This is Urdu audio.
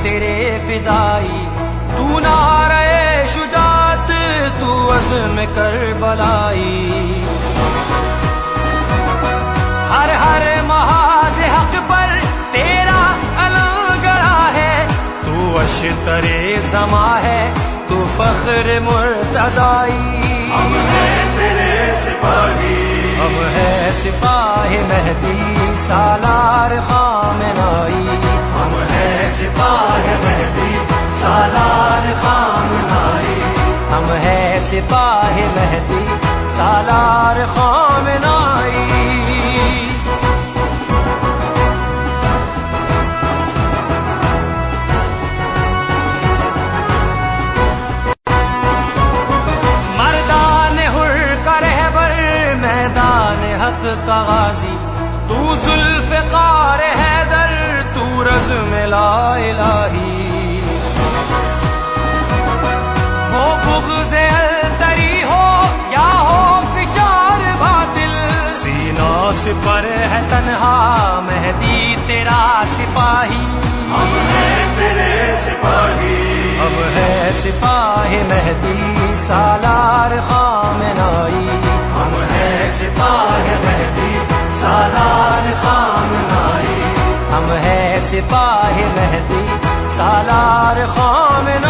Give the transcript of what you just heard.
تیرے فدائی، تو نعرہ شجاعت، تو عزم کربلائی، ہر ہر محاذ حق پر تیرا علم گڑا ہے، تو اشتر سما ہے، تو فخر مرتضائی، ہم ہیں تیرے سپاہی، ہم ہے سپاہ مہدی سالار خامنائی، ہم ہیں سپاہ مہدی سالار خامنائی، ہم ہے سپاہ مہدی سالار خامنائی۔ مردان حر کا رہبر، میدان حق کا غازی، تو ذوالفقار حیدر، تو رزم لا الہی، ہو بغض التری ہو یا ہو فشار باطل، سینہ سپر ہے تنہا مہدی تیرا سپاہی، ہم ہیں تیرے سپاہی، ہم ہے سپاہ مہدی سالار خامنائی، ہم ہیں سپاہ مہدی سالار خامنائی، ہم ہے سپاہ مہدی سالار خامنائی۔